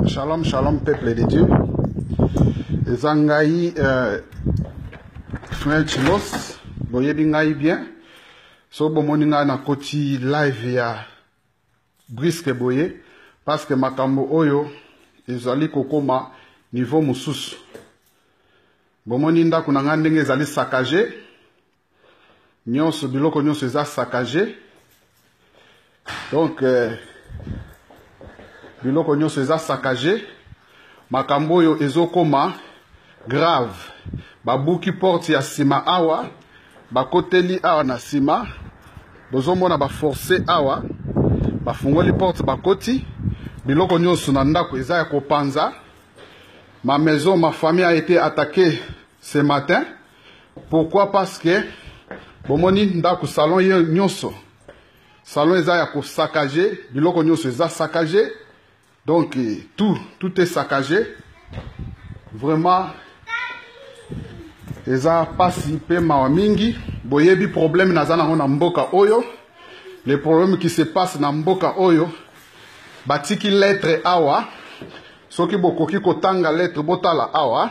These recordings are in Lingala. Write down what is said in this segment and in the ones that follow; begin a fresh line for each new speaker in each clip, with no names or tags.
Shalom, shalom, peuple de Dieu. Zangaï, frère Chilos, boyebi ngai bien. So bomoni nga na koti live ya briske boye. Parce que makambo oyo, ezali kokoma niveau mususu. Bomoni ndako na nga ndenge ezali saccagé. Nyonso biloko nyonso eza saccagé. Donc, biloko nyonso eza saccagé. Makambo oyo ezokoma grave. Babuki porte ya sima awa. Bakoteli awa na sima. Bozomona ba forcer awa. Bafungoli porte bakoti. Biloko nyonso na ndako eza ya kopanza. Ma maison, ma famille a été attaquée ce matin. Pourquoi? Parce que bomoni ndako salon nyonso. Salon eza ya ko saccagé. Biloko nyonso eza saccagé. Donc, tout est saccagé. Vraiment, eza pasi pe mawa mingi. Boyebi problème nazana na mboka oyo. Les problèmes qui se passent na mboka oyo. Batiki lettre awa. Soki bokoki kotanga lettre botala awa.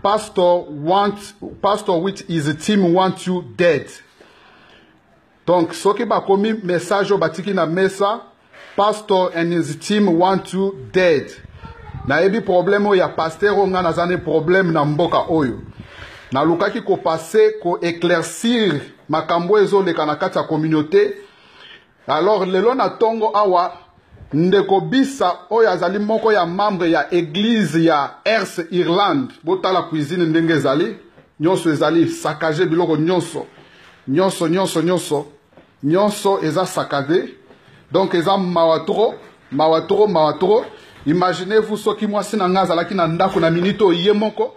Pastor with his team want you dead. Donc, soki bakomi message batiki na mesa. Pastor and his team want you dead. Na ebi problème oya pasteur nga nazane problème na mboka oyo. Na lukaki ko passer ko éclaircir makambo ezoleka na kati ya communauté. Alors lelo na tongo awa ndeko bisa oyo azali moko ya membre ya église ya Ers Irlande. Botala cuisine ndenge ezali. Nyonso ezali saccagé biloko nyonso. Nyonso eza saccagé. Donc, eza mawatro. Imaginez-vous ce qui moi si na ngaza laki na ndako na minito yemoko.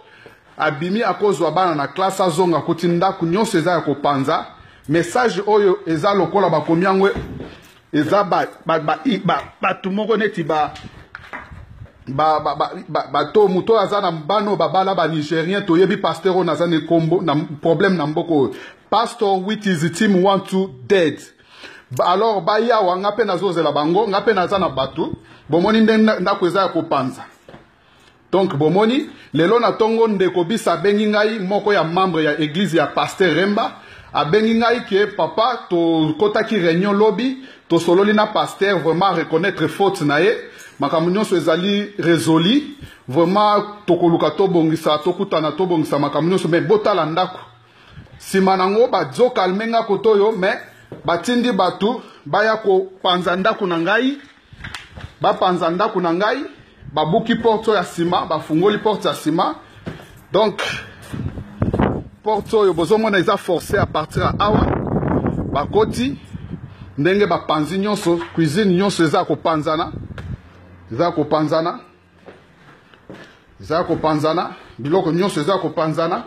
Abimi akozwa bana na classe azonga koti ndako nyonso eza ya kopanza. Message oyo eza lokola bakomiangwe eza batu moko neti bato muto azana mbano babala ba Nigérien to yebi pasteur on azane kombo na problème na mboko. Pastor with his team want to dead. Alors baya wa ngape nazozela bango ngape nazana batu bomoni ndako eza ya kopanza. Donc bomoni lelo na tongo ndeko bisa bengi ngai moko ya membre ya église ya pasteur Remba abengi ngai ke papa to kotaki réunion lobby to sololi na pasteur vraiment reconnaître faute na ye makambo nyonso ezali résolu vraiment tokoluka tobongisa tokutana tobongisa makambo nyonso mais botala ndako sima nango bazo kalmenga kotoyo mais batindi batu baya ko panza ndako na ngai ba panza ndako na ngai babuki porte ya sima bafungoli porte ya sima. Donc porte oyo bozomona eza forcé à partir à awa bakoti ndenge bapanzi nyonso cuisine nyonso eza kopanzana biloko nyonso eza kopanzana.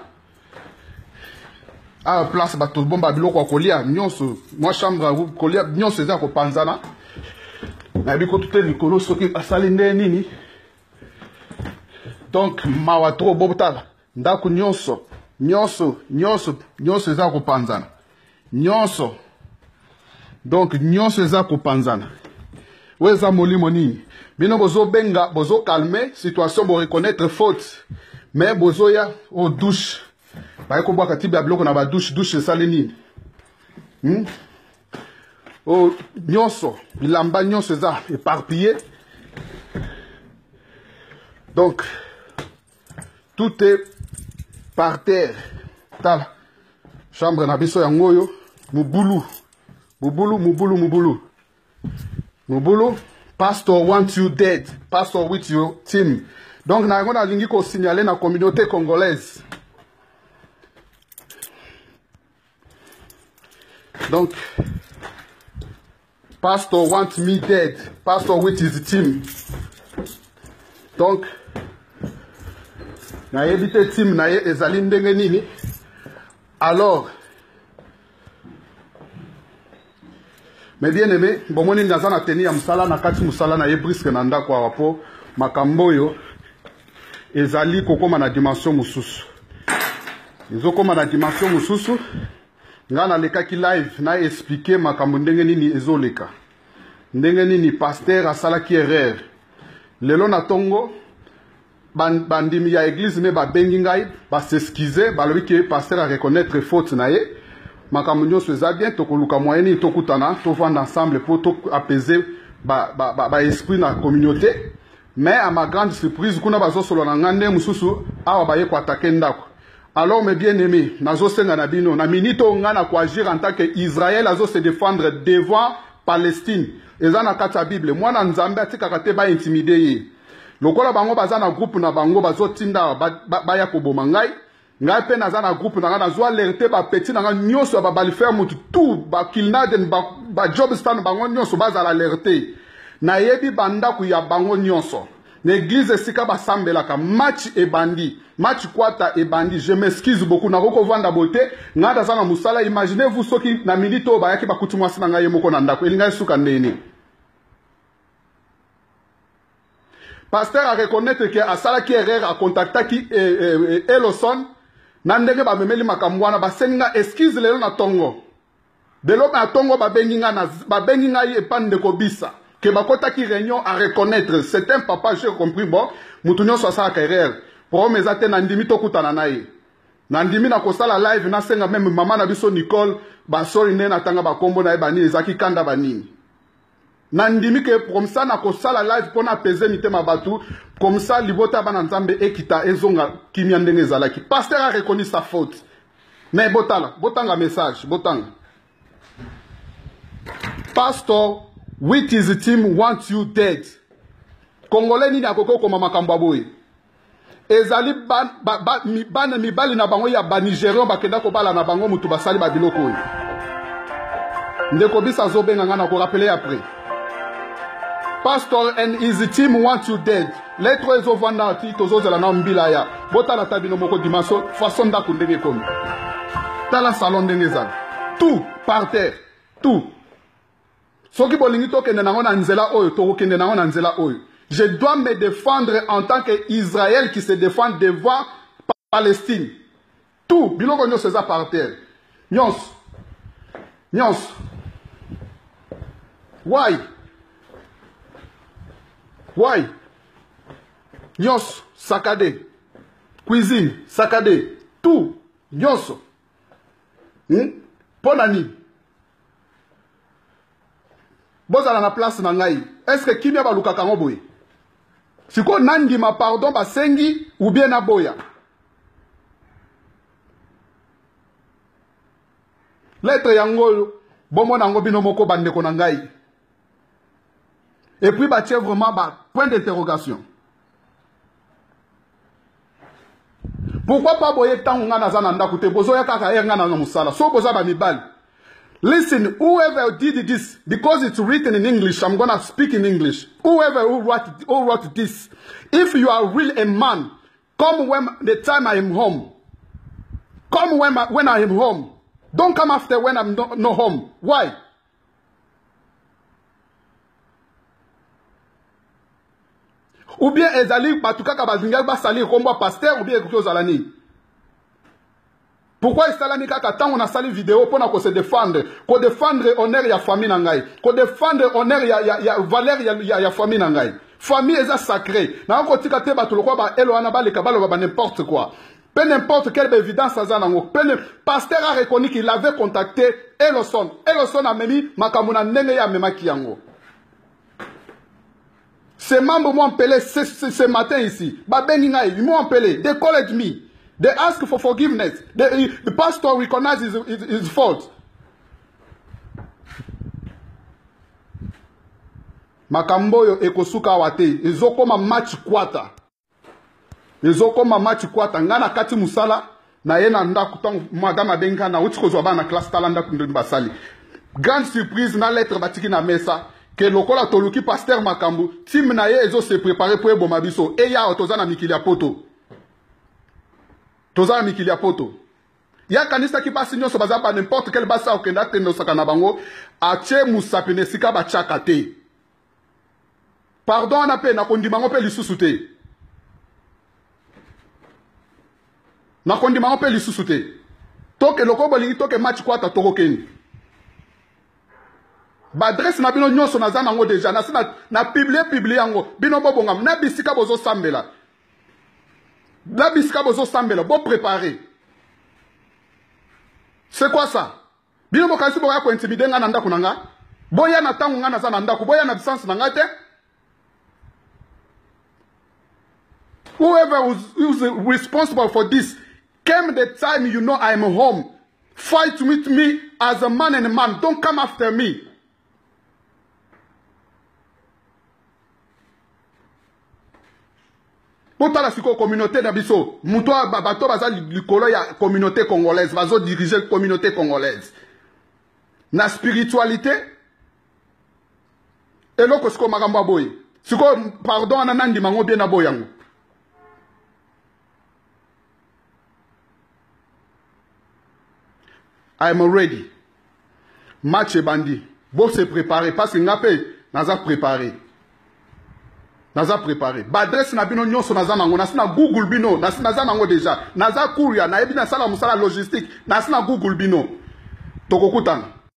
À place bato bomba biloko kolia nyonso moi chambre kolia nyonso eza kopanzana na biko tout likolo soki asali nde nini. Donc mawa trop bobotala ndako nyonso eza kopanzana nyonso. Donc nyonso eza kopanzana weza molimo nini bino bozo benga bozo calmer situation bo reconnaître faute mais bozo ya au douche. Ba ko bwa katiba biloko na ba douche sale nini. Oh nyonso bilamba nyonso eza éparpillé. Donc tout est par terre. Tala chambre na biso ya ngoyo mubulu. Pastor wants you dead. Pastor with your team. Donc na ngona lingi ko signaler na communauté congolaise. Donc, Pastor wants me dead. Pastor with his team. Donc, na yebite team na ye ezali ndenge nini. Alors, mais bien aimé, bomoni naza na teni ya musala na kati musala na ye briske na ndako awapo makambo yo ezali kokoma na dimension mususu. Ezokoma na dimension mususu. Nga na lekaki live na expliquer makambo ndenge nini ezoleka. Ndenge nini pasteur asalaki erreur. lelo na tongo bandimi ya église me babengi ngai s'excuser balobi ke pasteur a reconnaître faute na ye makambo nyonso eza bien tokoluka moyen nini tokutana tovanda ensemble po apaiser esprit na communauté. Mais à ma grande surprise kuna bazosolo na ngande mususu awa baye ko attaquer ndako. Alors mes bien-aimés, nazosenga na bino na minito ngana ko agir en tant que Israël azo se défendre devant Palestine. Eza na kati ya Bible. Mwana nzambe atikaka te ba intimider ye. Lokola bango baza na groupe na bango bazotinda baya koboma ngai. Ngai pe naza na groupe na ngana zo alerter ba petit na ngana nyonso ba bali faire mutu tout ba kilnaden ba job stand bango nyonso baza alerter. Na yebi banda ku ya bango nyonso. L'église esika basambelaka match et bandi. Match kwata et bandi. Je m'excuse beaucoup. Na roko vanda bote. Ngada zana musala. Imaginez-vous soki na milito bayaki bakutu mwasi na ngaye moko na ndako. Elinga suka ndeni. Pasteur a reconnaître que asala ki erreur a contacta ki Eloson. Nandenge ba memeli makamwana ba seninga excuse lelo na tongo. Delo na tongo ba benginga na ba benginga ye pande ko bisa. Que bakota qui réunion à reconnaître c'est un papa j'ai compris bon mutunyo so sa carrière pour mes ate nandimi to kutana naye nandimi na kosala live na senga même maman na biso Nicole ba sori ne na tanga ba kombo na ebani ezaki kanda banini nandimi que comme ça na kosala live pona apaiser mitema batu comme ça libota bana nzambe ekita ezonga kimia ndenge ezalaki pasteur a reconnu sa faute mais botanga message botanga pastor with his team wants you dead. Congolais ni akoko koma makambo aboye. Ezali ban mibali na bango ya ba Nigérian bakenda ko bala na bango mutu basali ba biloko oyo. Ndeko bisa zobenga ngana ko rappeler après. Pastor and his team wants you dead. Lettre ezo vanda ti tozo zela na mbila ya. Bota la tabino moko dimanche façon da kundenge komi. Tala salon ndenge zala. Tout par terre. Tout. Soki bolingi to kende nango na nzela oyo to kende nango na nzela oyo. Je dois me défendre en tant qu'Israël qui se défend devant Palestine. Tout biloko nyos eza par terre. Nyos. Why? Nyos saccadé. Cuisine saccadé. Tout nyos. Ponani. Bozala na place na ngai. Est-ce que kimia baluka kango boye? Siko nandi ma pardon ba sengi ou bien na boya? Lettre yango bomo nango bino moko bandeko na ngai. Et puis ba tie vraiment ba point d'interrogation. Pourquoi pas boye tango ngana za na ndako te bozo ya kaka ngana na musala. So boza ba mibali. Listen, whoever did this, because it's written in English, I'm going to speak in English. Whoever who wrote this, if you are really a man, come when the time I am home. Come when I am home. Don't come after when I'm not home. Why? Ou bien ezali batukaka bazinga basali kombo pasteur ou bien quelque chose alani. Pourquoi Istalani kaka tant on a sali vidéo pour qu'on se défendre, qu'on défendre honneur ya famille nangai, qu'on défendre honneur ya valeur ya famille nangai. Famille est sacrée. Na on tika te ba tuloko ba elo ana ba le kabalo ba n'importe quoi. Peu n'importe quelle évidence ça nango. Peu pasteur a reconnu qu'il avait contacté Eloson. Eloson a memi makamuna ndenge ya memaki yango. Ces membres m'ont appelé ce matin ici. Ba bengi ngai, ils m'ont appelé. They called me. They ask for forgiveness. The pastor recognizes his fault. Makamboyo ekosuka wate. Ezokoma match kwata. Ezokoma match kwata. Ngana kati musala. Na yena ndaku tang madame abenga na uti kozwa bana classe talanda kundu basali. Grande surprise na lettre batiki na mesa. Que lokola toluki pasteur makambu. Tim na ye ezo se préparer pour ebo mabiso. Eya otozana mikili ya poto. Tozana mikili ya poto. Ya kanisa ki basi nyonso bazaba n'importe quel basa okenda tendo sakana bango ache musapene sika bachaka te. Pardon na pe na kondimango pe lisusu te. Na kondimango pe lisusu te. Toke loko bolingi toke match kwata toko keni. ba adresse na bino nyonso naza nango déjà na publier yango bino bobonga na bisika bozo sambela bo préparer. C'est quoi ça? Bino bokanisi boya ko intimider nga na ndako nanga boya na tangu nga naza na ndako boya na distance na nga te. Whoever who's responsible for this, came the time you know I'm home. Fight with me as a man and a man. Don't come after me. Pour la communauté d'Abisso, Moutoua Babato Baza Likolo ya communauté congolaise, Bazo diriger la communauté congolaise. Na spiritualité, et l'autre c'est comme Maramba Boy. C'est comme, pardon, Anandi Mango bien Aboyango. I'm ready. Match et bandit. Bon se préparer parce que ngapé naza préparé. Naza préparé. Badresse na bino nyonso naza nango nasina Google bino naza nango déjà. Naza kuria na ebi na sala musala logistique nasina Google bino. Tokokutana.